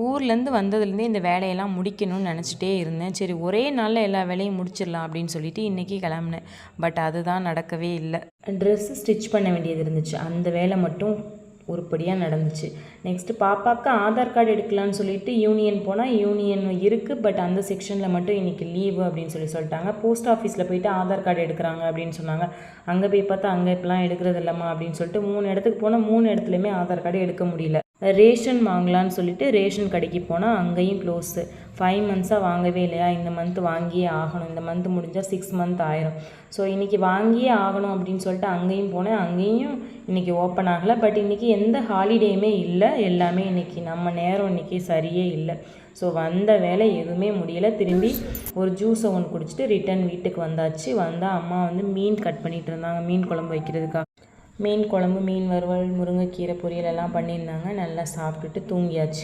ஊர்லேருந்து வந்ததுலேருந்தே இந்த வேலையெல்லாம் முடிக்கணும்னு நினச்சிட்டே இருந்தேன். சரி ஒரே நாளில் எல்லா வேலையும் முடிச்சிடலாம் அப்படின்னு சொல்லிட்டு இன்றைக்கி கிளம்புனேன். பட் அதுதான் நடக்கவே இல்லை. ட்ரெஸ்ஸு ஸ்டிச் பண்ண வேண்டியது இருந்துச்சு. அந்த வேலை மட்டும் உருப்படியாக நடந்துச்சு. நெக்ஸ்ட்டு பாப்பாவுக்கு ஆதார் கார்டு எடுக்கலான்னு சொல்லிட்டு யூனியன் போனால் யூனியன் இருக்குது, பட் அந்த செக்ஷனில் மட்டும் இன்றைக்கி லீவு அப்படின்னு சொல்லிட்டாங்க. போஸ்ட் ஆஃபீஸில் போயிட்டு ஆதார் கார்டு எடுக்கிறாங்க அப்படின்னு சொன்னாங்க. அங்கே போய் பார்த்தா அங்கே இப்போலாம் எடுக்கிறது இல்லைம்மா அப்படின்னு சொல்லிட்டு 3 இடத்துக்கு போனால் 3 இடத்துலையுமே ஆதார் கார்டு எடுக்க முடியல. ரேஷன் வாங்கலான்னு சொல்லிட்டு ரேஷன் கடைக்கு போனால் அங்கேயும் க்ளோஸு. 5 மந்த்ஸாக வாங்கவே இல்லையா, இந்த மந்த்து வாங்கியே ஆகணும், இந்த மந்த்து முடிஞ்சால் 6 மந்த் ஆயிரும். ஸோ இன்றைக்கி வாங்கியே ஆகணும் அப்படின்னு சொல்லிட்டு அங்கேயும் போனேன். அங்கேயும் இன்றைக்கி ஓப்பன் ஆகலை. பட் இன்றைக்கி எந்த ஹாலிடேயுமே இல்லை. எல்லாமே இன்றைக்கி நம்ம நேரம் இன்றைக்கி சரியே இல்லை. ஸோ வந்த வேலை எதுவுமே முடியலை. திரும்பி ஒரு ஜூஸை ஒன்று குடிச்சிட்டு ரிட்டன் வீட்டுக்கு வந்தாச்சு. வந்தால் அம்மா வந்து மீன் கட் பண்ணிகிட்டு இருந்தாங்க, மீன் குழம்பு வைக்கிறதுக்காக. மீன் குழம்பு, மீன் வறுவல், முருங்கைக்கீரை பொரியல் எல்லாம் பண்ணியிருந்தாங்க. நல்லா சாப்பிட்டுட்டு தூங்கியாச்சு.